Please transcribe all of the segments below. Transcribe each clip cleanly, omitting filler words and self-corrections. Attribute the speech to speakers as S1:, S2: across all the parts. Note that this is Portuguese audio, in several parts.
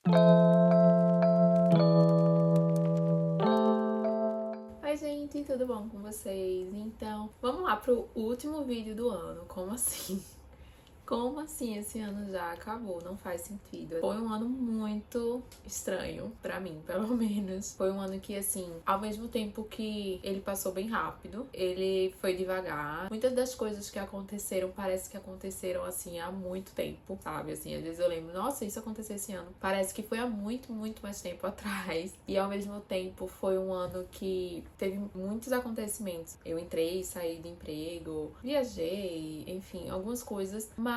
S1: Oi gente, tudo bom com vocês? Então, vamos lá pro último vídeo do ano. Como assim? Como assim esse ano já acabou? Não faz sentido. Foi um ano muito estranho, pra mim, pelo menos. Foi um ano que, assim, ao mesmo tempo que ele passou bem rápido, ele foi devagar. Muitas das coisas que aconteceram, parece que aconteceram, assim, há muito tempo, sabe? Assim, às vezes eu lembro, nossa, isso aconteceu esse ano. Parece que foi há muito, muito mais tempo atrás. E ao mesmo tempo foi um ano que teve muitos acontecimentos. Eu entrei e saí de emprego, viajei, enfim, algumas coisas, mas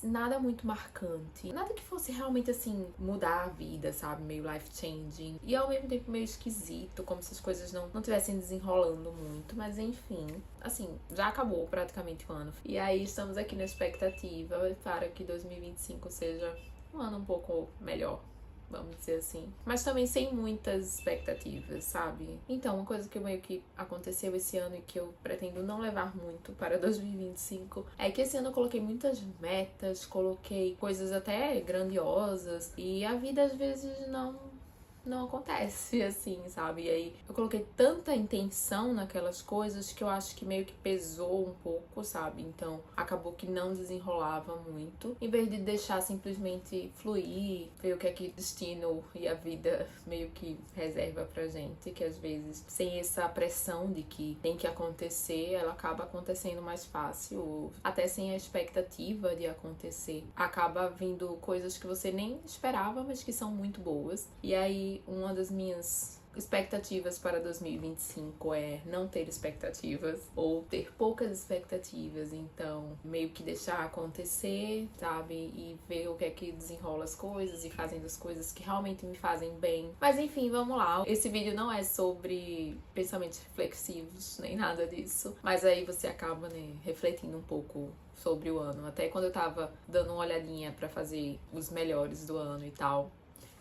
S1: nada muito marcante. Nada que fosse realmente, assim, mudar a vida, sabe? Meio life-changing. E ao mesmo tempo meio esquisito, como se as coisas não estivessem desenrolando muito. Mas enfim, assim, já acabou praticamente o ano. E aí estamos aqui na expectativa para que 2025 seja um ano um pouco melhor, vamos dizer assim. Mas também sem muitas expectativas, sabe? Então, uma coisa que meio que aconteceu esse ano e que eu pretendo não levar muito para 2025 é que esse ano eu coloquei muitas metas, coloquei coisas até grandiosas e a vida às vezes não acontece assim, sabe? E aí eu coloquei tanta intenção naquelas coisas que eu acho que meio que pesou um pouco, sabe? Então acabou que não desenrolava muito. Em vez de deixar simplesmente fluir, ver o que é que o destino e a vida meio que reserva pra gente, que às vezes sem essa pressão de que tem que acontecer, ela acaba acontecendo mais fácil, até sem a expectativa de acontecer. Acaba vindo coisas que você nem esperava, mas que são muito boas. E aí uma das minhas expectativas para 2025 é não ter expectativas ou ter poucas expectativas, então meio que deixar acontecer, sabe? E ver o que é que desenrola as coisas e fazendo as coisas que realmente me fazem bem. Mas enfim, vamos lá. Esse vídeo não é sobre pensamentos reflexivos, nem nada disso, mas aí você acaba, né, refletindo um pouco sobre o ano. Até quando eu tava dando uma olhadinha pra fazer os melhores do ano e tal.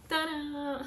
S1: Tadã!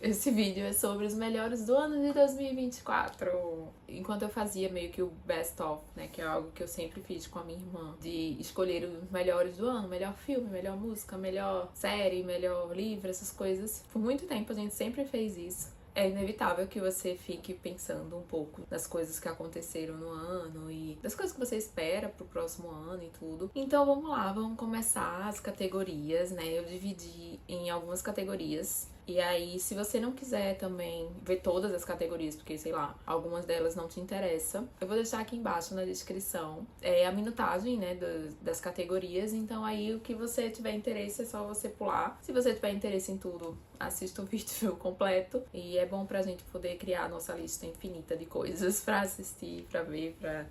S1: Esse vídeo é sobre os melhores do ano de 2024. Enquanto eu fazia meio que o best of, né, que é algo que eu sempre fiz com a minha irmã, de escolher os melhores do ano, melhor filme, melhor música, melhor série, melhor livro, essas coisas. Por muito tempo a gente sempre fez isso. É inevitável que você fique pensando um pouco das coisas que aconteceram no ano e das coisas que você espera pro próximo ano e tudo. Então vamos lá, vamos começar as categorias, né? Eu dividi em algumas categorias. E aí, se você não quiser também ver todas as categorias, porque, sei lá, algumas delas não te interessam, eu vou deixar aqui embaixo na descrição a minutagem, né, das categorias. Então aí, o que você tiver interesse é só você pular. Se você tiver interesse em tudo, assista o vídeo completo. E é bom pra gente poder criar a nossa lista infinita de coisas pra assistir, pra ver, pra...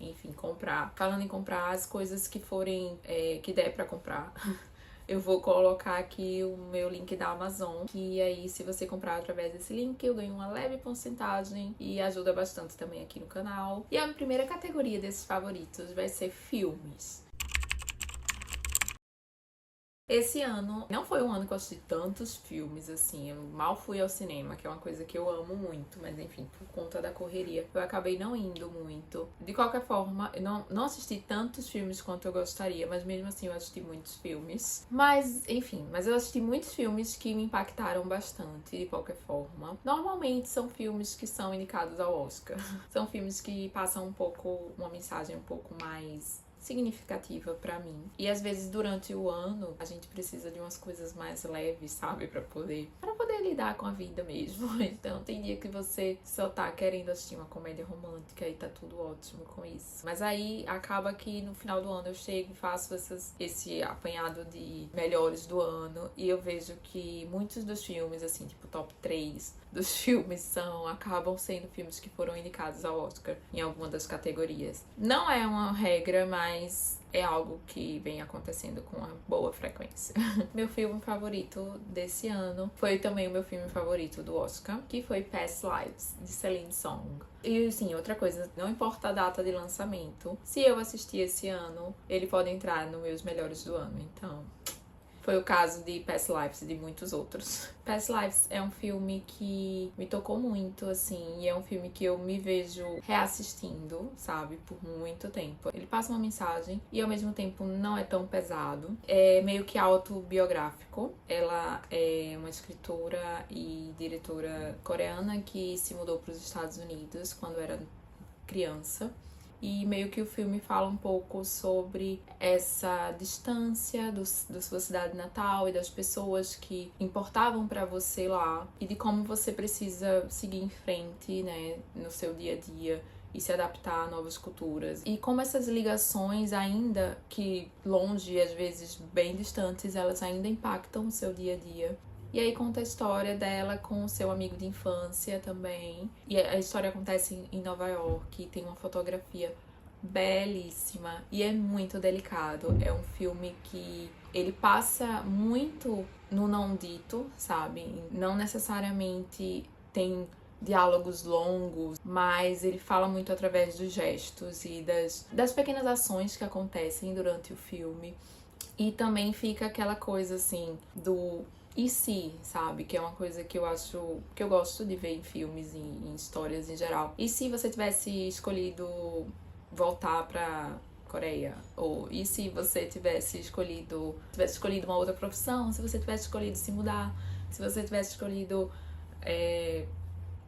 S1: enfim, comprar. Falando em comprar, as coisas que forem, que der pra comprar... Eu vou colocar aqui o meu link da Amazon, que aí se você comprar através desse link eu ganho uma leve porcentagem e ajuda bastante também aqui no canal. E a primeira categoria desses favoritos vai ser filmes. Esse ano não foi um ano que eu assisti tantos filmes, assim, eu mal fui ao cinema, que é uma coisa que eu amo muito, mas enfim, por conta da correria, eu acabei não indo muito. De qualquer forma, eu não assisti tantos filmes quanto eu gostaria, mas mesmo assim eu assisti muitos filmes. Mas, enfim, mas eu assisti muitos filmes que me impactaram bastante, de qualquer forma. Normalmente são filmes que são indicados ao Oscar. São filmes que passam um pouco, uma mensagem um pouco mais significativa pra mim. E às vezes durante o ano a gente precisa de umas coisas mais leves, sabe, para poder lidar com a vida mesmo. Então tem dia que você só tá querendo assistir uma comédia romântica e tá tudo ótimo com isso. Mas aí acaba que no final do ano eu chego e faço esse apanhado de melhores do ano e eu vejo que muitos dos filmes, assim, tipo top 3 dos filmes acabam sendo filmes que foram indicados ao Oscar em alguma das categorias. Não é uma regra, mas é algo que vem acontecendo com uma boa frequência. Meu filme favorito desse ano foi também o meu filme favorito do Oscar, que foi Past Lives, de Celine Song. E assim, outra coisa, não importa a data de lançamento, se eu assistir esse ano, ele pode entrar nos meus melhores do ano, então... Foi o caso de Past Lives e de muitos outros. Past Lives é um filme que me tocou muito, assim, e é um filme que eu me vejo reassistindo, sabe, por muito tempo. Ele passa uma mensagem e ao mesmo tempo não é tão pesado. É meio que autobiográfico. Ela é uma escritora e diretora coreana que se mudou para os Estados Unidos quando era criança. E meio que o filme fala um pouco sobre essa distância da sua cidade natal e das pessoas que importavam pra você lá e de como você precisa seguir em frente, né, no seu dia a dia e se adaptar a novas culturas. E como essas ligações, ainda que longe, às vezes bem distantes, elas ainda impactam o seu dia a dia. E aí conta a história dela com o seu amigo de infância também. E a história acontece em Nova York, tem uma fotografia belíssima e é muito delicado. É um filme que ele passa muito no não dito, sabe? Não necessariamente tem diálogos longos, mas ele fala muito através dos gestos e das pequenas ações que acontecem durante o filme. E também fica aquela coisa assim do e se, sabe? Que é uma coisa que eu acho, que eu gosto de ver em filmes e em histórias em geral. E se você tivesse escolhido voltar pra Coreia? Ou e se você tivesse escolhido uma outra profissão? Se você tivesse escolhido se mudar? Se você tivesse escolhido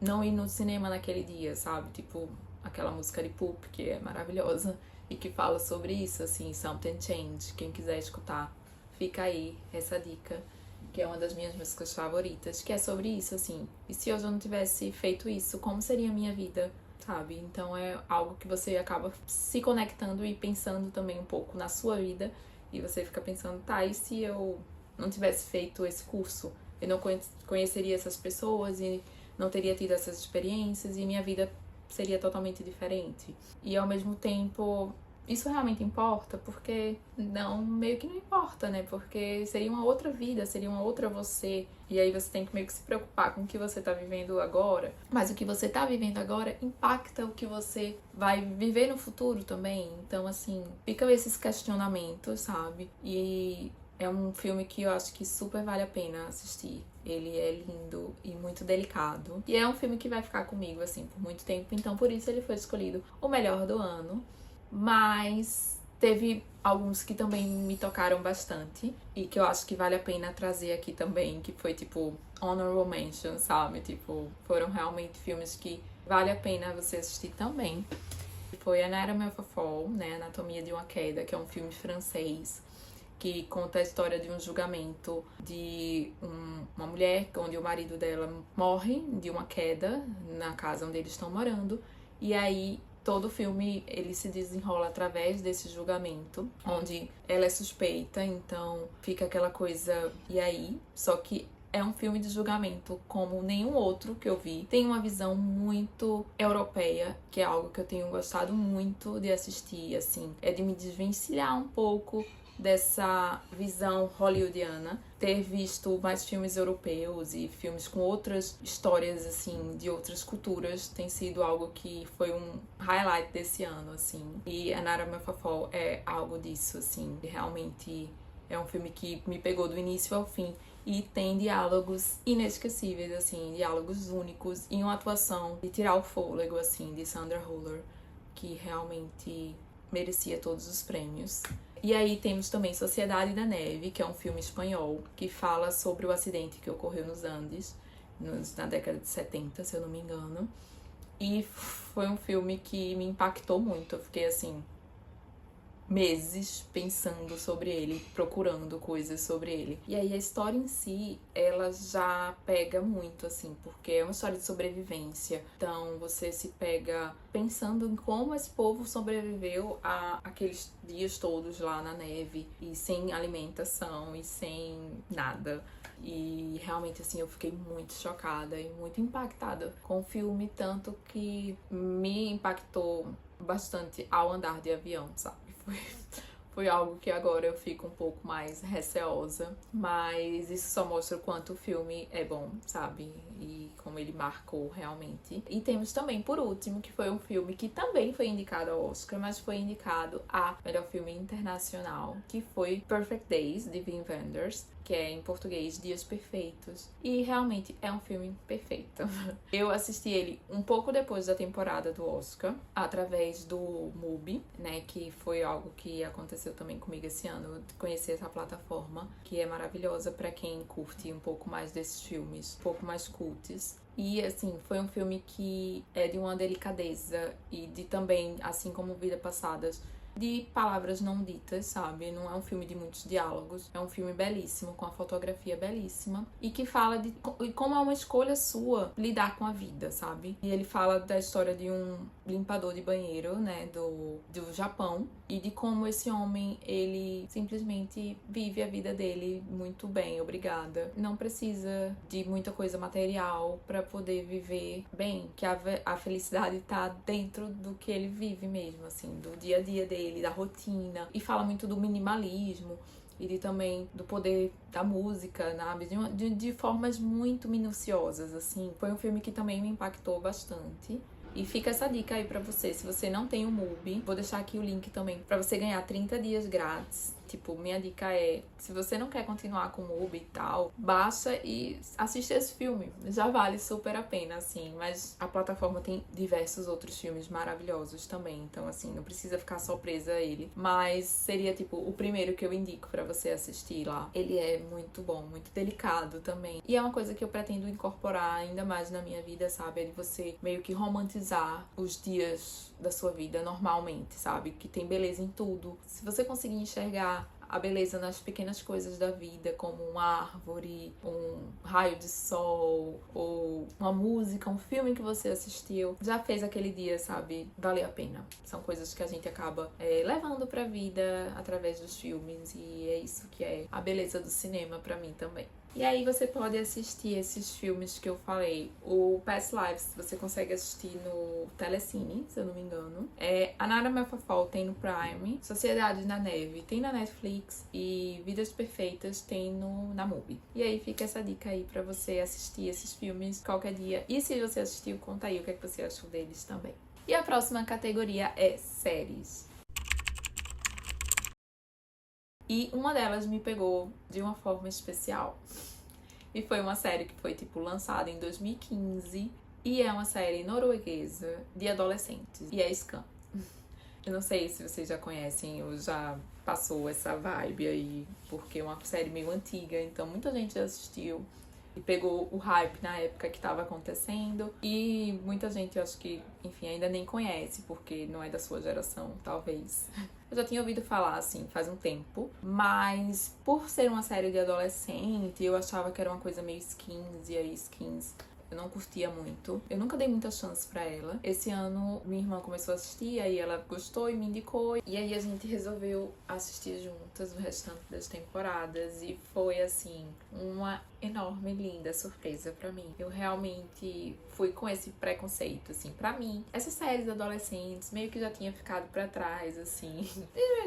S1: não ir no cinema naquele dia, sabe? Tipo, aquela música de Pulp, que é maravilhosa e que fala sobre isso, assim, Something Change. Quem quiser escutar, fica aí essa dica, que é uma das minhas músicas favoritas, que é sobre isso, assim. E se hoje eu não tivesse feito isso, como seria a minha vida, sabe? Então é algo que você acaba se conectando e pensando também um pouco na sua vida. E você fica pensando, tá, e se eu não tivesse feito esse curso? Eu não conheceria essas pessoas e não teria tido essas experiências e minha vida seria totalmente diferente. E ao mesmo tempo, isso realmente importa? Porque não, meio que não importa, né? Porque seria uma outra vida, seria uma outra você. E aí você tem que meio que se preocupar com o que você tá vivendo agora. Mas o que você tá vivendo agora impacta o que você vai viver no futuro também. Então, assim, ficam esses questionamentos, sabe? E é um filme que eu acho que super vale a pena assistir. Ele é lindo e muito delicado. E é um filme que vai ficar comigo, assim, por muito tempo. Então, por isso ele foi escolhido o melhor do ano. Mas teve alguns que também me tocaram bastante e que eu acho que vale a pena trazer aqui também, que foi tipo honorable mention, sabe? Tipo, foram realmente filmes que vale a pena você assistir também. Foi Anatomy of a Fall, né? Anatomia de uma Queda, que é um filme francês que conta a história de um julgamento de uma mulher onde o marido dela morre de uma queda na casa onde eles estão morando. E aí todo o filme ele se desenrola através desse julgamento, onde ela é suspeita, então fica aquela coisa, e aí? Só que é um filme de julgamento como nenhum outro que eu vi. Tem uma visão muito europeia, que é algo que eu tenho gostado muito de assistir, assim. É de me desvencilhar um pouco dessa visão hollywoodiana, ter visto mais filmes europeus e filmes com outras histórias, assim, de outras culturas, tem sido algo que foi um highlight desse ano, assim. E Anatomy of a Fall é algo disso, assim. Realmente é um filme que me pegou do início ao fim e tem diálogos inesquecíveis, assim, diálogos únicos e uma atuação de tirar o fôlego, assim, de Sandra Hüller, que realmente merecia todos os prêmios. E aí temos também Sociedade da Neve, que é um filme espanhol que fala sobre o acidente que ocorreu nos Andes, na década de 70, se eu não me engano. E foi um filme que me impactou muito. Eu fiquei assim, meses pensando sobre ele, procurando coisas sobre ele. E aí a história em si, ela já pega muito, assim, porque é uma história de sobrevivência. Então você se pega pensando em como esse povo sobreviveu a aqueles dias todos lá na neve e sem alimentação e sem nada. E realmente, assim, eu fiquei muito chocada e muito impactada com o filme, tanto que me impactou bastante ao andar de avião, sabe? foi algo que agora eu fico um pouco mais receosa, mas isso só mostra o quanto o filme é bom, sabe? E como ele marcou realmente. E temos também, por último, que foi um filme que também foi indicado ao Oscar, mas foi indicado a melhor filme internacional, que foi Perfect Days, de Wim Wenders, que é em português Dias Perfeitos. E realmente é um filme perfeito. Eu assisti ele um pouco depois da temporada do Oscar, através do MUBI, né, que foi algo que aconteceu também comigo esse ano, de conhecer essa plataforma, que é maravilhosa para quem curte um pouco mais desses filmes, um pouco mais cults. E assim, foi um filme que é de uma delicadeza e de também, assim como Vidas Passadas, de palavras não ditas, sabe? Não é um filme de muitos diálogos, é um filme belíssimo, com a fotografia belíssima, e que fala de como é uma escolha sua lidar com a vida, sabe? E ele fala da história de um limpador de banheiro, né, do Japão, e de como esse homem, ele simplesmente vive a vida dele muito bem, obrigada. Não precisa de muita coisa material pra poder viver bem, que a felicidade tá dentro do que ele vive mesmo, assim, do dia a dia dele, da rotina. E fala muito do minimalismo e também do poder da música, sabe? De formas muito minuciosas, assim. Foi um filme que também me impactou bastante. E fica essa dica aí pra você, se você não tem o MUBI, vou deixar aqui o link também pra você ganhar 30 dias grátis. Tipo, minha dica é, se você não quer continuar com o MUBI e tal, baixa e assiste esse filme. Já vale super a pena, assim. Mas a plataforma tem diversos outros filmes maravilhosos também. Então, assim, não precisa ficar só presa a ele. Mas seria, tipo, o primeiro que eu indico pra você assistir lá. Ele é muito bom, muito delicado também. E é uma coisa que eu pretendo incorporar ainda mais na minha vida, sabe? É de você meio que romantizar os dias da sua vida normalmente, sabe? Que tem beleza em tudo. Se você conseguir enxergar a beleza nas pequenas coisas da vida, como uma árvore, um raio de sol, ou uma música, um filme que você assistiu, já fez aquele dia, sabe, valer a pena. São coisas que a gente acaba levando pra vida através dos filmes, e é isso que é a beleza do cinema pra mim também. E aí você pode assistir esses filmes que eu falei. O Past Lives você consegue assistir no Telecine, se eu não me engano. Another Map of Fall tem no Prime. Sociedade na Neve tem na Netflix. E Vidas Perfeitas tem na MUBI. E aí fica essa dica aí pra você assistir esses filmes qualquer dia. E se você assistiu, conta aí o que é que você achou deles também. E a próxima categoria é séries. E uma delas me pegou de uma forma especial. E foi uma série que foi, tipo, lançada em 2015. E é uma série norueguesa de adolescentes. E é Skam. Eu não sei se vocês já conhecem ou já passou essa vibe aí. Porque é uma série meio antiga, então muita gente já assistiu. E pegou o hype na época que tava acontecendo. E muita gente, eu acho que, enfim, ainda nem conhece, porque não é da sua geração, talvez. Eu já tinha ouvido falar, assim, faz um tempo. Mas, por ser uma série de adolescente, eu achava que era uma coisa meio Skins. E aí, Skins eu não curtia muito. Eu nunca dei muita chance pra ela. Esse ano, minha irmã começou a assistir, aí ela gostou e me indicou. E aí a gente resolveu assistir juntas o restante das temporadas. E foi, assim, uma enorme, linda surpresa pra mim. Eu realmente fui com esse preconceito, assim, pra mim. Essas séries adolescentes meio que já tinha ficado pra trás, assim.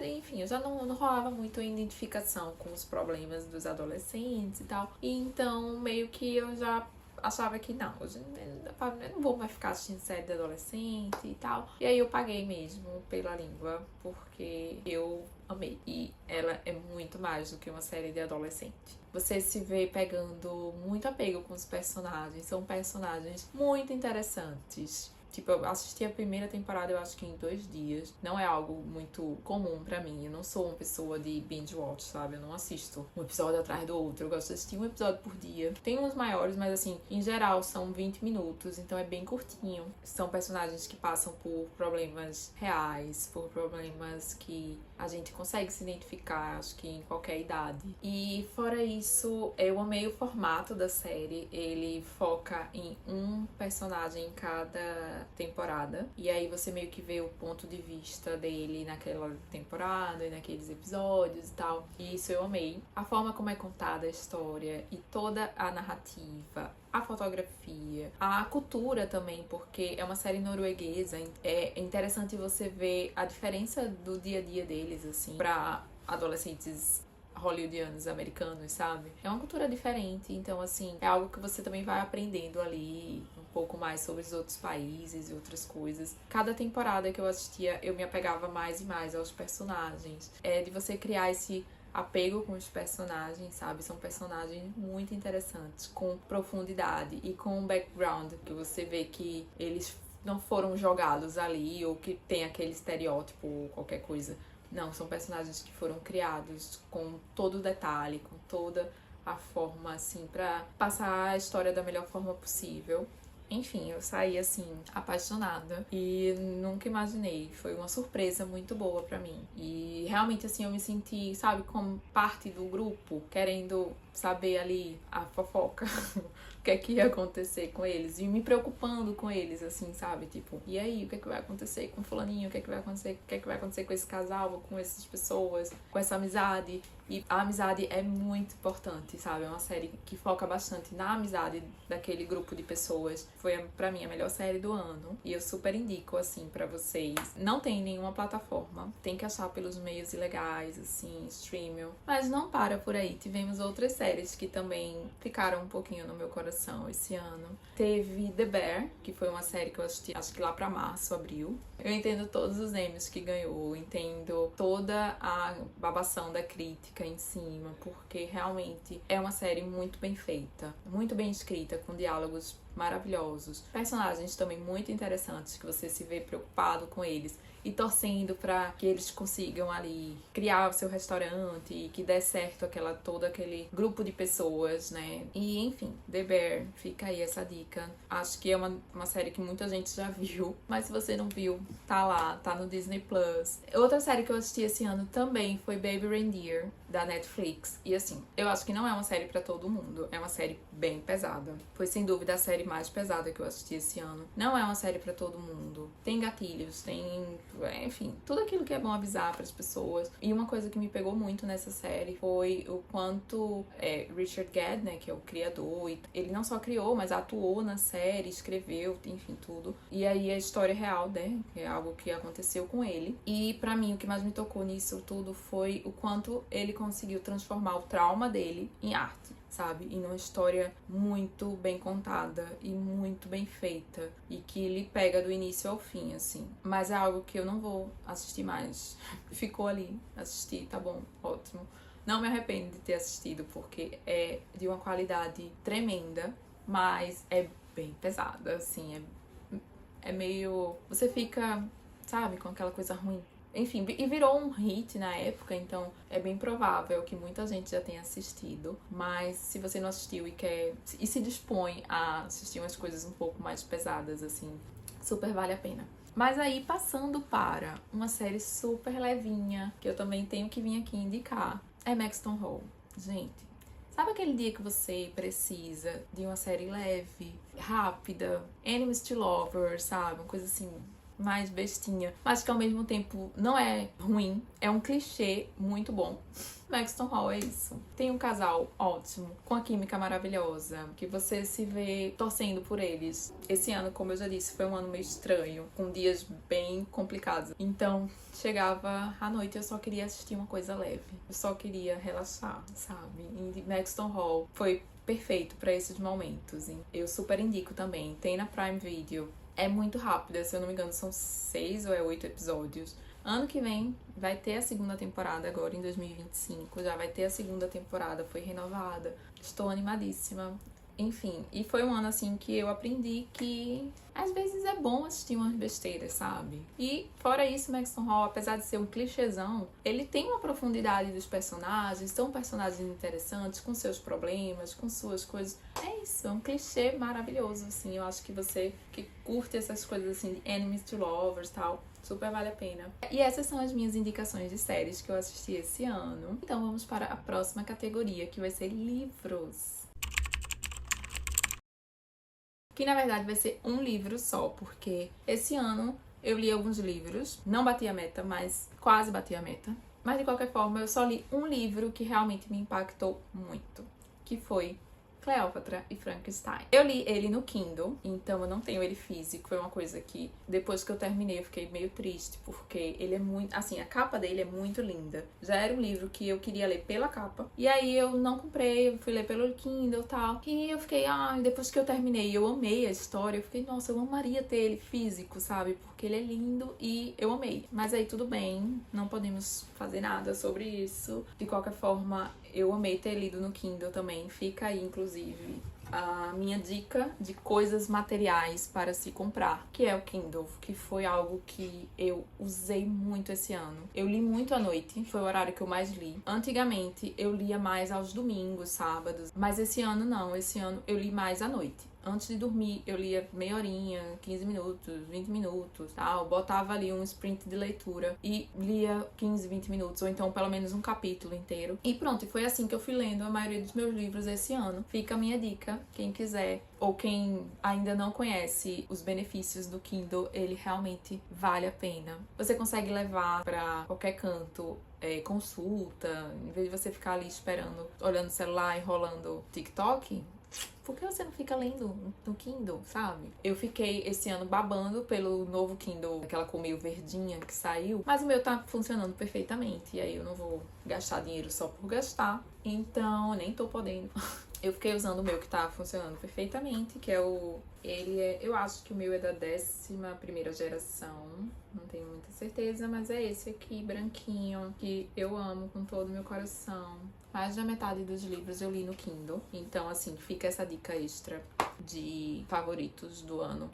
S1: Enfim, eu já não rolava muito a identificação com os problemas dos adolescentes e tal. E então, meio que eu já achava que não, eu não vou mais ficar assistindo série de adolescente e tal. E aí eu paguei mesmo pela língua, porque eu amei. E ela é muito mais do que uma série de adolescente. Você se vê pegando muito apego com os personagens. São personagens muito interessantes. Tipo, eu assisti a primeira temporada, eu acho que em 2 dias. Não é algo muito comum pra mim. Eu não sou uma pessoa de binge watch, sabe? Eu não assisto um episódio atrás do outro. Eu gosto de assistir um episódio por dia. Tem uns maiores, mas assim, em geral são 20 minutos, então é bem curtinho. São personagens que passam por problemas reais, por problemas que a gente consegue se identificar, acho que em qualquer idade. E fora isso, eu amei o formato da série. Ele foca em um personagem em cada temporada. E aí você meio que vê o ponto de vista dele naquela temporada e naqueles episódios e tal. E isso eu amei. A forma como é contada a história e toda a narrativa, a fotografia, a cultura também, porque é uma série norueguesa. É interessante você ver a diferença do dia a dia deles. deles, assim, pra adolescentes hollywoodianos, americanos, sabe? É uma cultura diferente, então, assim, é algo que você também vai aprendendo ali um pouco mais sobre os outros países e outras coisas. Cada temporada que eu assistia, eu me apegava mais e mais aos personagens. É de você criar esse apego com os personagens, sabe? São personagens muito interessantes, com profundidade e com um background que você vê que eles não foram jogados ali ou que tem aquele estereótipo ou qualquer coisa. Não, são personagens que foram criados com todo o detalhe, com toda a forma, assim, pra passar a história da melhor forma possível. Enfim, eu saí, assim, apaixonada e nunca imaginei. Foi uma surpresa muito boa pra mim. E realmente, assim, eu me senti, sabe, como parte do grupo, querendo saber ali a fofoca. O que é que ia acontecer com eles e me preocupando com eles, assim, sabe? Tipo, e aí, o que é que vai acontecer com fulaninho? O que é que vai acontecer? O que é que vai acontecer com esse casal, com essas pessoas, com essa amizade? E a amizade é muito importante, sabe? É uma série que foca bastante na amizade daquele grupo de pessoas. Foi, pra mim, a melhor série do ano. E eu super indico, assim, pra vocês. Não tem nenhuma plataforma. Tem que achar pelos meios ilegais, assim, streaming. Mas não para por aí. Tivemos outras séries que também ficaram um pouquinho no meu coração esse ano. Teve The Bear, que foi uma série que eu assisti, acho que lá pra março, abril. Eu entendo todos os Emmys que ganhou. Entendo toda a babação da crítica em cima, porque realmente é uma série muito bem feita, muito bem escrita, com diálogos maravilhosos, personagens também muito interessantes que você se vê preocupado com eles e torcendo para que eles consigam ali criar o seu restaurante e que dê certo todo aquele grupo de pessoas, né? E enfim, The Bear, fica aí essa dica. Acho que é uma série que muita gente já viu, mas se você não viu, tá lá, tá no Disney Plus. Outra série que eu assisti esse ano também foi Baby Reindeer, da Netflix. E assim, eu acho que não é uma série pra todo mundo, é uma série bem pesada. Foi sem dúvida a série mais pesada que eu assisti esse ano. Não é uma série pra todo mundo. Tem gatilhos, tem, enfim, tudo aquilo que é bom avisar pras pessoas. E uma coisa que me pegou muito nessa série foi o quanto Richard Gere, né, que é o criador, ele não só criou, mas atuou na série, escreveu, enfim, tudo. E aí a história real, né, que é algo que aconteceu com ele. E pra mim, o que mais me tocou nisso tudo foi o quanto ele conseguiu transformar o trauma dele em arte, sabe? Em uma história muito bem contada e muito bem feita e que lhe pega do início ao fim, assim. Mas é algo que eu não vou assistir mais. Ficou ali, assisti, tá bom, ótimo. Não me arrependo de ter assistido porque é de uma qualidade tremenda, mas é bem pesada, assim, é meio... Você fica, sabe, com aquela coisa ruim. Enfim, e virou um hit na época, então é bem provável que muita gente já tenha assistido. Mas se você não assistiu e se dispõe a assistir umas coisas um pouco mais pesadas, assim, super vale a pena. Mas aí, passando para uma série super levinha, que eu também tenho que vir aqui indicar, é Maxton Hall. Gente, sabe aquele dia que você precisa de uma série leve, rápida, Enemies to Lovers, sabe? Uma coisa assim, mais bestinha, mas que ao mesmo tempo não é ruim, é um clichê muito bom. Maxton Hall é isso. Tem um casal ótimo, com a química maravilhosa, que você se vê torcendo por eles. Esse ano, como eu já disse, foi um ano meio estranho, com dias bem complicados. Então, chegava à noite e eu só queria assistir uma coisa leve. Eu só queria relaxar, sabe? E Maxton Hall foi perfeito para esses momentos. Eu super indico também. Tem na Prime Video. É muito rápida, se eu não me engano, são 6 ou 8 episódios. Ano que vem vai ter a segunda temporada, agora em 2025. Já vai ter a segunda temporada, foi renovada. Estou animadíssima. Enfim, e foi um ano assim que eu aprendi que às vezes é bom assistir umas besteiras, sabe? E fora isso, Maxton Hall, apesar de ser um clichêzão, ele tem uma profundidade dos personagens, são personagens interessantes, com seus problemas, com suas coisas. É isso, é um clichê maravilhoso, assim. Eu acho que você que curte essas coisas assim de Enemies to Lovers e tal, super vale a pena. E essas são as minhas indicações de séries que eu assisti esse ano. Então vamos para a próxima categoria, que vai ser livros. Que na verdade vai ser um livro só, porque esse ano eu li alguns livros, não bati a meta, mas quase bati a meta. Mas de qualquer forma, eu só li um livro que realmente me impactou muito, que foi Cleópatra e Frankenstein. Eu li ele no Kindle, então eu não tenho ele físico. Foi uma coisa que, depois que eu terminei, eu fiquei meio triste, porque ele é muito... Assim, a capa dele é muito linda. Já era um livro que eu queria ler pela capa. E aí eu não comprei, eu fui ler pelo Kindle e tal. E eu fiquei, depois que eu terminei, eu amei a história. Eu fiquei, nossa, eu amaria ter ele físico, sabe? Porque ele é lindo e eu amei. Mas aí tudo bem, não podemos fazer nada sobre isso. De qualquer forma, eu amei ter lido no Kindle também. Fica aí, inclusive, a minha dica de coisas materiais para se comprar, que é o Kindle, que foi algo que eu usei muito esse ano. Eu li muito à noite, foi o horário que eu mais li. Antigamente, eu lia mais aos domingos, sábados, mas esse ano não, esse ano eu li mais à noite. Antes de dormir, eu lia meia horinha, 15 minutos, 20 minutos, tal. Botava ali um sprint de leitura e lia 15, 20 minutos, ou então pelo menos um capítulo inteiro. E pronto, e foi assim que eu fui lendo a maioria dos meus livros esse ano. Fica a minha dica, quem quiser, ou quem ainda não conhece os benefícios do Kindle, ele realmente vale a pena. Você consegue levar pra qualquer canto, consulta, em vez de você ficar ali esperando, olhando o celular, enrolando TikTok. Por que você não fica lendo no Kindle, sabe? Eu fiquei esse ano babando pelo novo Kindle, aquela cor meio verdinha que saiu, mas o meu tá funcionando perfeitamente, e aí eu não vou gastar dinheiro só por gastar, então nem tô podendo. Eu fiquei usando o meu que tá funcionando perfeitamente, que é o... eu acho que o meu é da 11ª geração, não tenho muita certeza, mas é esse aqui, branquinho, que eu amo com todo o meu coração. Mais da metade dos livros eu li no Kindle, então assim, fica essa dica extra de favoritos do ano.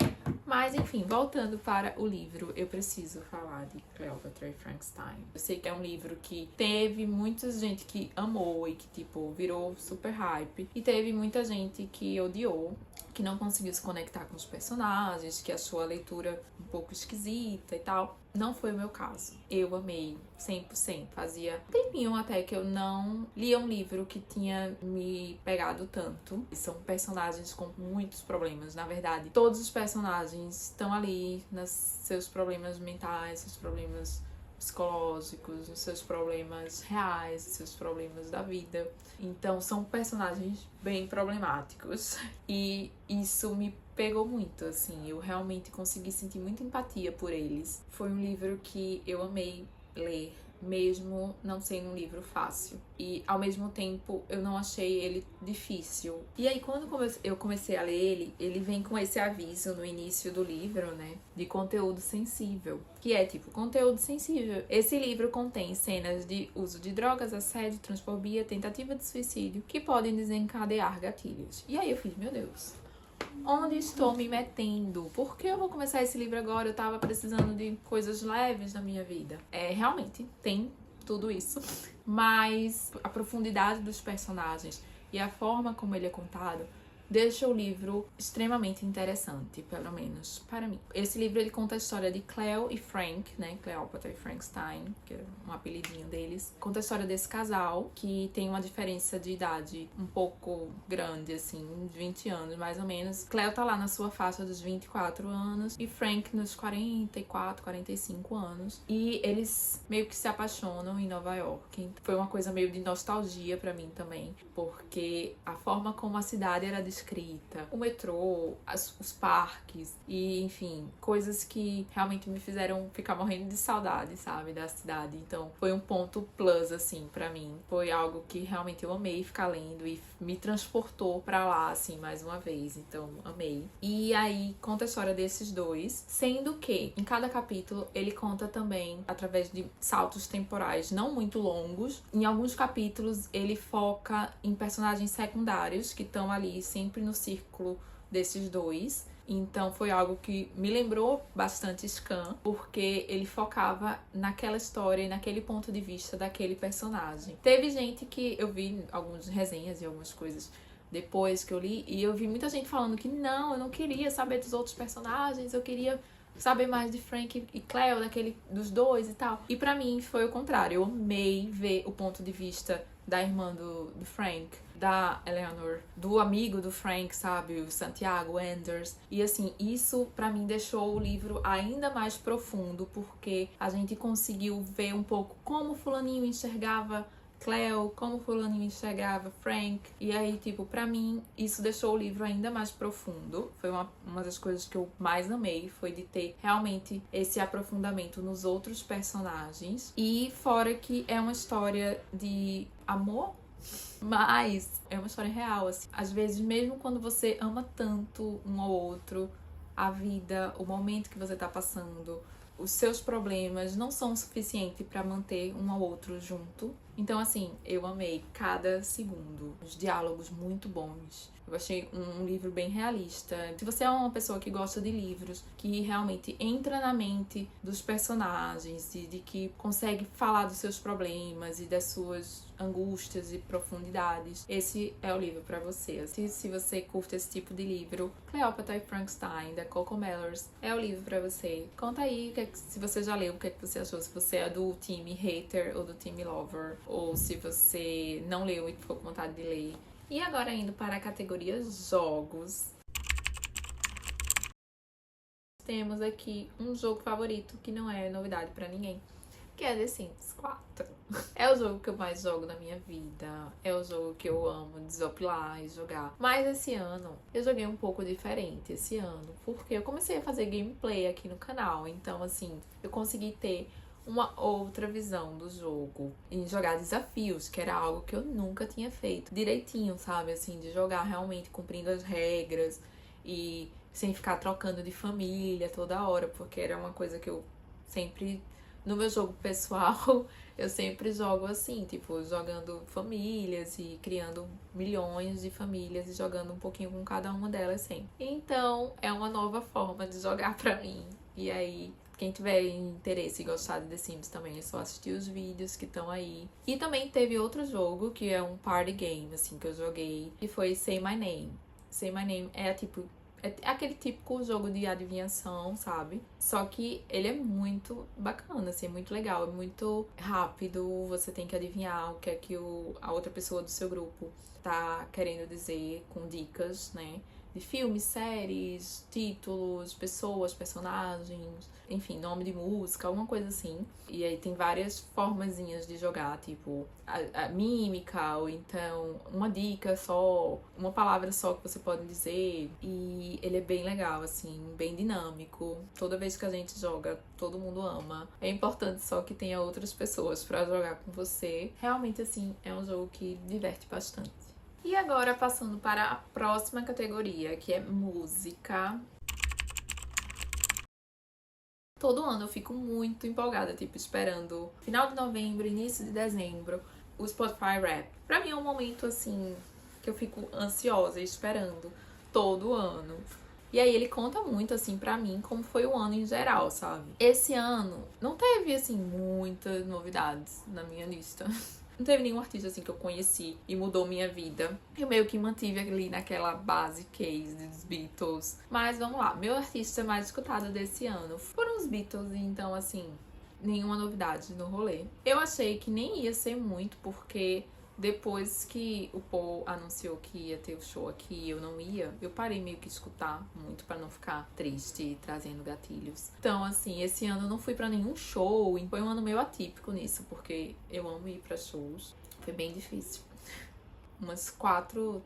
S1: Mas enfim, voltando para o livro, eu preciso falar de Cleópatra e Frankenstein. Eu sei que é um livro que teve muita gente que amou e que tipo, virou super hype. E teve muita gente que odiou, que não conseguiu se conectar com os personagens, que achou a leitura um pouco esquisita e tal. Não foi o meu caso. Eu amei 100%. Fazia um tempinho até que eu não lia um livro que tinha me pegado tanto. São personagens com muitos problemas, na verdade. Todos os personagens estão ali nos seus problemas mentais, seus problemas psicológicos, os seus problemas reais, os seus problemas da vida. Então são personagens bem problemáticos e isso me pegou muito, assim, eu realmente consegui sentir muita empatia por eles. Foi um livro que eu amei ler, mesmo não sendo um livro fácil. E, ao mesmo tempo, eu não achei ele difícil. E aí, quando eu comecei a ler ele vem com esse aviso no início do livro, né? De conteúdo sensível. Que é, tipo, conteúdo sensível. Esse livro contém cenas de uso de drogas, assédio, transfobia, tentativa de suicídio, que podem desencadear gatilhos. E aí eu fiz, meu Deus, onde estou me metendo? Por que eu vou começar esse livro agora? Eu tava precisando de coisas leves na minha vida. Realmente, tem tudo isso. Mas a profundidade dos personagens e a forma como ele é contado deixa o livro extremamente interessante, pelo menos para mim. Esse livro ele conta a história de Cleo e Frank, né? Cleópatra e Frankenstein, que é um apelidinho deles. Conta a história desse casal, que tem uma diferença de idade um pouco grande, assim, 20 anos mais ou menos. Cleo tá lá na sua faixa dos 24 anos e Frank nos 44, 45 anos. E eles meio que se apaixonam em Nova York. Foi uma coisa meio de nostalgia pra mim também, porque a forma como a cidade era escrita, o metrô, os parques e, enfim, coisas que realmente me fizeram ficar morrendo de saudade, sabe, da cidade. Então, foi um ponto plus, assim, pra mim. Foi algo que realmente eu amei ficar lendo e me transportou pra lá, assim, mais uma vez. Então, amei. E aí, conta a história desses dois, sendo que, em cada capítulo, ele conta também através de saltos temporais não muito longos. Em alguns capítulos, ele foca em personagens secundários que estão ali sempre no círculo desses dois. Então foi algo que me lembrou bastante Scan, porque ele focava naquela história e naquele ponto de vista daquele personagem. Teve gente que eu vi algumas resenhas e algumas coisas depois que eu li, e eu vi muita gente falando que não, eu não queria saber dos outros personagens, eu queria saber mais de Frank e Cleo, dos dois e tal. E pra mim foi o contrário, eu amei ver o ponto de vista da irmã do Frank, da Eleanor, do amigo do Frank, sabe, o Santiago Anders. E assim, isso pra mim deixou o livro ainda mais profundo, porque a gente conseguiu ver um pouco como fulaninho enxergava Cleo, como fulano me enxergava, Frank. E aí, tipo, pra mim, isso deixou o livro ainda mais profundo. Foi uma das coisas que eu mais amei, foi de ter realmente esse aprofundamento nos outros personagens. E fora que é uma história de amor, mas é uma história real, assim. Às vezes, mesmo quando você ama tanto um ao outro, a vida, o momento que você tá passando, os seus problemas não são o suficiente pra manter um ao outro junto. Então, assim, eu amei cada segundo. Os diálogos muito bons. Eu achei um livro bem realista. Se você é uma pessoa que gosta de livros, que realmente entra na mente dos personagens e de que consegue falar dos seus problemas e das suas angústias e profundidades, esse é o livro pra você. Se você curte esse tipo de livro, Cleópatra e Frankenstein, da Coco Mellors, é o livro pra você. Conta aí se você já leu, o que é que você achou, se você é do time hater ou do time lover, ou se você não leu e ficou com vontade de ler. E agora indo para a categoria jogos, temos aqui um jogo favorito que não é novidade pra ninguém, que é The Sims 4. É o jogo que eu mais jogo na minha vida, é o jogo que eu amo desopilar e jogar. Mas esse ano eu joguei um pouco diferente esse ano, porque eu comecei a fazer gameplay aqui no canal, então assim, eu consegui ter uma outra visão do jogo e jogar desafios, que era algo que eu nunca tinha feito direitinho, sabe? Assim, de jogar realmente cumprindo as regras e sem ficar trocando de família toda hora, porque era uma coisa que eu sempre, no meu jogo pessoal, eu sempre jogo assim, tipo, jogando famílias e criando milhões de famílias e jogando um pouquinho com cada uma delas sempre. Então, é uma nova forma de jogar pra mim. E aí, quem tiver interesse e gostar de The Sims também, é só assistir os vídeos que estão aí. E também teve outro jogo, que é um party game, assim, que eu joguei, que foi Say My Name. Say My Name é tipo... é aquele típico jogo de adivinhação, sabe? Só que ele é muito bacana, assim, é muito legal, é muito rápido. Você tem que adivinhar o que é que a outra pessoa do seu grupo tá querendo dizer com dicas, né? De filmes, séries, títulos, pessoas, personagens, enfim, nome de música, alguma coisa assim. E aí tem várias formazinhas de jogar, tipo a mímica, ou então uma dica só, uma palavra só que você pode dizer. E ele é bem legal, assim, bem dinâmico. Toda vez que a gente joga, todo mundo ama. É importante só que tenha outras pessoas pra jogar com você. Realmente, assim, é um jogo que diverte bastante. E agora, passando para a próxima categoria, que é música. Todo ano eu fico muito empolgada, tipo, esperando final de novembro, início de dezembro, o Spotify Rap. Pra mim é um momento, assim, que eu fico ansiosa esperando todo ano. E aí ele conta muito, assim, pra mim, como foi o ano em geral, sabe? Esse ano não teve, assim, muitas novidades na minha lista. Não teve nenhum artista, assim, que eu conheci e mudou minha vida. Eu meio que mantive ali naquela base case dos Beatles. Mas vamos lá, meu artista mais escutado desse ano foram os Beatles, então, assim, nenhuma novidade no rolê. Eu achei que nem ia ser muito, porque depois que o Paul anunciou que ia ter o show aqui, eu não ia, eu parei meio que escutar muito pra não ficar triste e trazendo gatilhos. Então, assim, esse ano eu não fui pra nenhum show, e foi um ano meio atípico nisso, porque eu amo ir pra shows. Foi bem difícil. Umas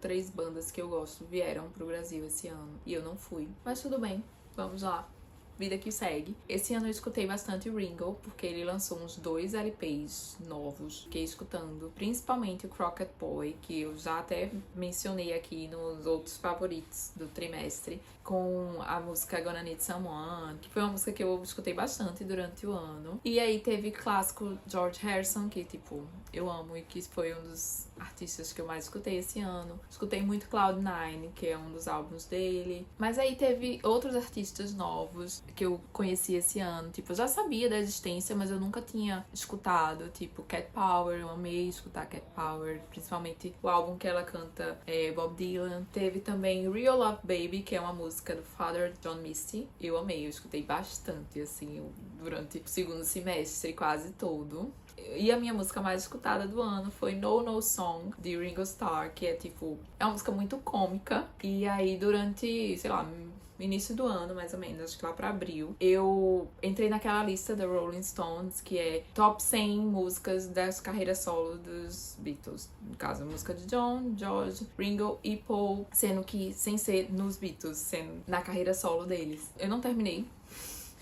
S1: 3 bandas que eu gosto vieram pro Brasil esse ano e eu não fui. Mas tudo bem, vamos lá. Vida que segue. Esse ano eu escutei bastante Ringo, porque ele lançou uns 2 LPs novos. Fiquei escutando, principalmente o Crockett Boy, que eu já até mencionei aqui nos outros favoritos do trimestre, com a música Gonna Need Someone, que foi uma música que eu escutei bastante durante o ano. E aí teve clássico George Harrison, que, tipo, eu amo e que foi um dos artistas que eu mais escutei esse ano. Escutei muito Cloud9, que é um dos álbuns dele. Mas aí teve outros artistas novos que eu conheci esse ano. Tipo, eu já sabia da existência, mas eu nunca tinha escutado. Tipo, Cat Power, eu amei escutar Cat Power. Principalmente o álbum que ela canta é Bob Dylan. Teve também Real Love Baby, que é uma música do Father John Misty. Eu amei, eu escutei bastante, assim, durante o segundo semestre, quase todo. E a minha música mais escutada do ano foi No No Song, de Ringo Starr, que é tipo, é uma música muito cômica. E aí durante, sei lá, no início do ano, mais ou menos, acho que lá pra abril, eu entrei naquela lista da Rolling Stones, que é top 100 músicas das carreiras solo dos Beatles. No caso, a música de John, George, Ringo e Paul, sendo que sem ser nos Beatles, sendo na carreira solo deles. Eu não terminei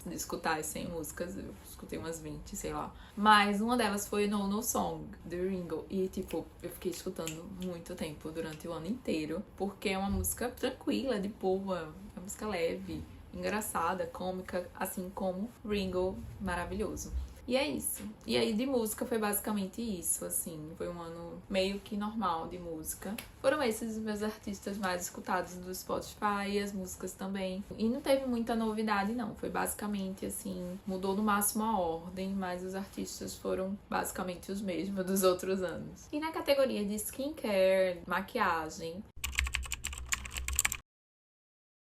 S1: de escutar as 100 músicas, eu escutei umas 20, sei lá. Mas uma delas foi No No Song, do Ringo. E, tipo, eu fiquei escutando muito tempo, durante o ano inteiro, porque é uma música tranquila, de boa, é uma música leve, engraçada, cômica, assim como Ringo, maravilhoso. E é isso. E aí de música foi basicamente isso, assim. Foi um ano meio que normal de música. Foram esses os meus artistas mais escutados do Spotify e as músicas também. E não teve muita novidade, não. Foi basicamente assim, mudou no máximo a ordem, mas os artistas foram basicamente os mesmos dos outros anos. E na categoria de skincare, maquiagem,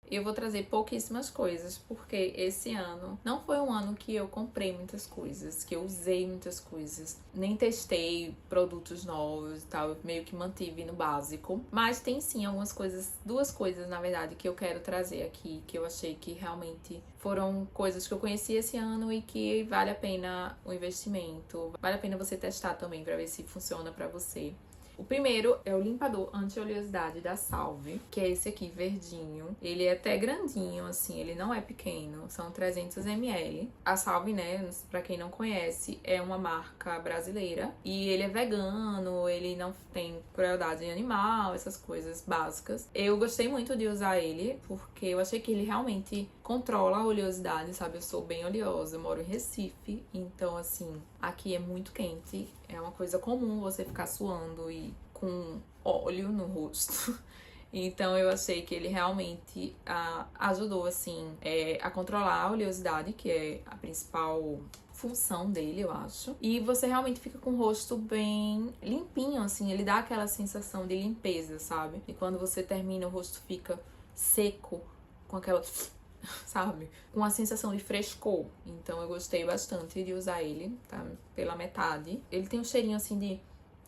S1: eu vou trazer pouquíssimas coisas, porque esse ano não foi um ano que eu comprei muitas coisas, que eu usei muitas coisas, nem testei produtos novos e tal, eu meio que mantive no básico. Mas tem sim algumas coisas, duas coisas na verdade, que eu quero trazer aqui, que eu achei que realmente foram coisas que eu conheci esse ano e que vale a pena o investimento, vale a pena você testar também pra ver se funciona pra você. O primeiro é o limpador anti-oleosidade da Salve, que é esse aqui, verdinho. Ele é até grandinho, assim, ele não é pequeno, são 300 ml. A Salve, né, pra quem não conhece, é uma marca brasileira e ele é vegano, ele não tem crueldade animal, essas coisas básicas. Eu gostei muito de usar ele, porque eu achei que ele realmente controla a oleosidade, sabe? Eu sou bem oleosa, eu moro em Recife, então, assim, aqui é muito quente. É uma coisa comum você ficar suando e com óleo no rosto. Então eu achei que ele realmente ajudou, assim, a controlar a oleosidade, que é a principal função dele, eu acho. E você realmente fica com o rosto bem limpinho, assim, ele dá aquela sensação de limpeza, sabe? E quando você termina, o rosto fica seco, com aquela... sabe? Com a sensação de frescor. Então eu gostei bastante de usar ele, tá? Pela metade. Ele tem um cheirinho assim de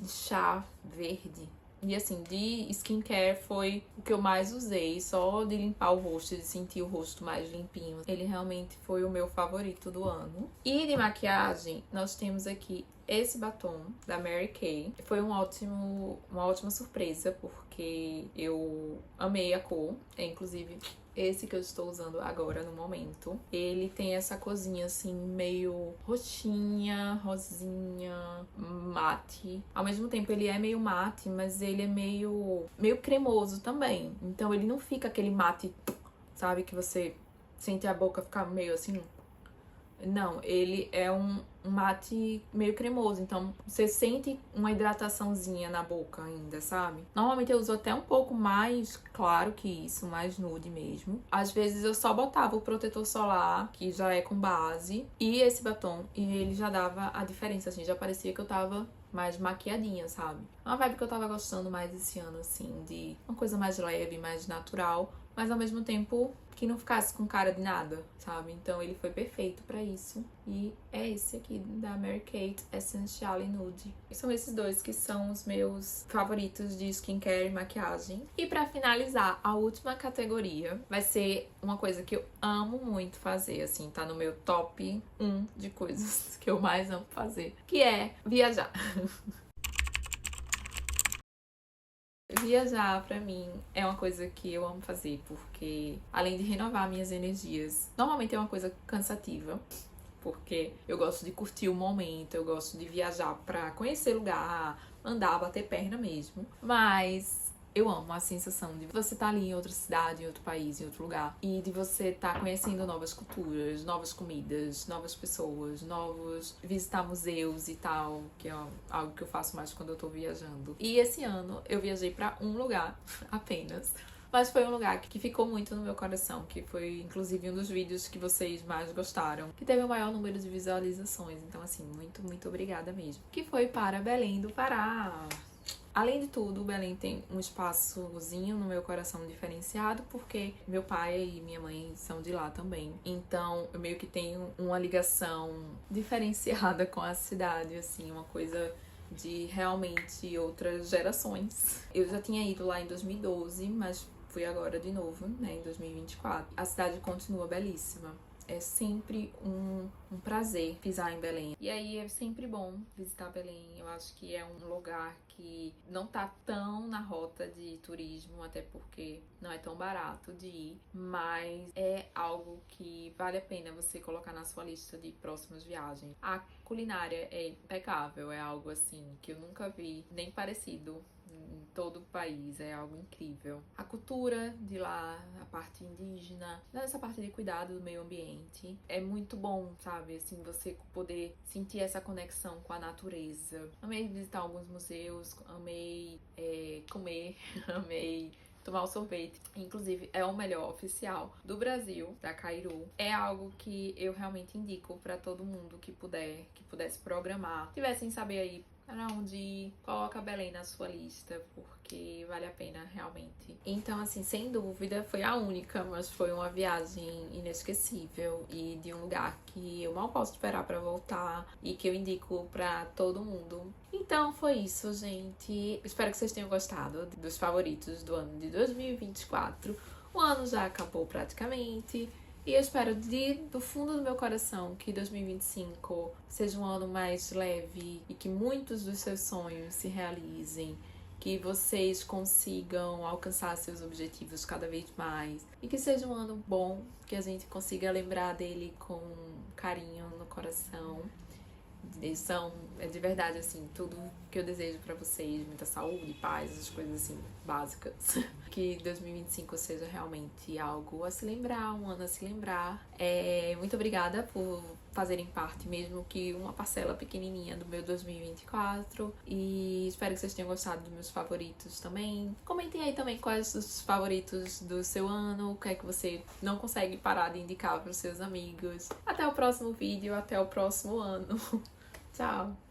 S1: chá verde. E assim, de skincare foi o que eu mais usei, só de limpar o rosto, de sentir o rosto mais limpinho. Ele realmente foi o meu favorito do ano. E de maquiagem, nós temos aqui esse batom da Mary Kay. Foi uma ótima surpresa, porque eu amei a cor. Inclusive, esse que eu estou usando agora no momento, ele tem essa corzinha assim, meio roxinha, rosinha, mate. Ao mesmo tempo ele é meio mate, mas ele é meio cremoso também. Então ele não fica aquele mate, sabe, que você sente a boca ficar meio assim. Não, ele é um mate meio cremoso, então você sente uma hidrataçãozinha na boca ainda, sabe? Normalmente eu uso até um pouco mais claro que isso, mais nude mesmo. Às vezes eu só botava o protetor solar, que já é com base, e esse batom, e ele já dava a diferença, assim, já parecia que eu tava mais maquiadinha, sabe? É uma vibe que eu tava gostando mais esse ano, assim, de uma coisa mais leve, mais natural, mas ao mesmo tempo que não ficasse com cara de nada, sabe? Então ele foi perfeito pra isso. E é esse aqui da Mary Kay Essential Nude. E são esses dois que são os meus favoritos de skincare e maquiagem. E pra finalizar, a última categoria vai ser uma coisa que eu amo muito fazer, assim, tá no meu top 1 de coisas que eu mais amo fazer, que é viajar. Viajar, pra mim, é uma coisa que eu amo fazer, porque além de renovar minhas energias, normalmente é uma coisa cansativa, porque eu gosto de curtir o momento, eu gosto de viajar pra conhecer lugar, andar, bater perna mesmo, mas eu amo a sensação de você estar ali em outra cidade, em outro país, em outro lugar, e de você estar conhecendo novas culturas, novas comidas, novas pessoas, visitar museus e tal, que é algo que eu faço mais quando eu tô viajando. E esse ano eu viajei pra um lugar apenas, mas foi um lugar que ficou muito no meu coração, que foi inclusive um dos vídeos que vocês mais gostaram, que teve o maior número de visualizações, então assim, muito, muito obrigada mesmo. Que foi para Belém do Pará. Além de tudo, Belém tem um espaçozinho no meu coração diferenciado, porque meu pai e minha mãe são de lá também. Então, eu meio que tenho uma ligação diferenciada com a cidade, assim, uma coisa de realmente outras gerações. Eu já tinha ido lá em 2012, mas fui agora de novo, né, em 2024. A cidade continua belíssima. É sempre um prazer pisar em Belém. E aí é sempre bom visitar Belém. Eu acho que é um lugar que não tá tão na rota de turismo, até porque não é tão barato de ir, mas é algo que vale a pena você colocar na sua lista de próximas viagens. A culinária é impecável, é algo assim que eu nunca vi nem parecido em todo o país, é algo incrível. A cultura de lá, a parte indígena, essa parte de cuidado do meio ambiente, é muito bom, sabe? Assim, você poder sentir essa conexão com a natureza. Amei visitar alguns museus, amei comer, amei tomar o sorvete. Inclusive, é o melhor oficial do Brasil, da Cairu. É algo que eu realmente indico para todo mundo que puder, que pudesse programar. Tivessem saber aí para onde ir, coloca Belém na sua lista, porque vale a pena realmente. Então, assim, sem dúvida, foi a única, mas foi uma viagem inesquecível e de um lugar que eu mal posso esperar para voltar e que eu indico para todo mundo. Então, foi isso, gente. Espero que vocês tenham gostado dos favoritos do ano de 2024. O ano já acabou praticamente. E eu espero do fundo do meu coração que 2025 seja um ano mais leve e que muitos dos seus sonhos se realizem, que vocês consigam alcançar seus objetivos cada vez mais e que seja um ano bom, que a gente consiga lembrar dele com carinho no coração. Eles são, de verdade, assim, tudo que eu desejo pra vocês, muita saúde, paz, essas coisas assim, básicas. Que 2025 seja realmente algo a se lembrar, um ano a se lembrar. Muito obrigada por fazerem parte, mesmo que uma parcela pequenininha do meu 2024. E espero que vocês tenham gostado dos meus favoritos também. Comentem aí também quais os favoritos do seu ano, o que é que você não consegue parar de indicar para os seus amigos. Até o próximo vídeo, até o próximo ano. Tchau!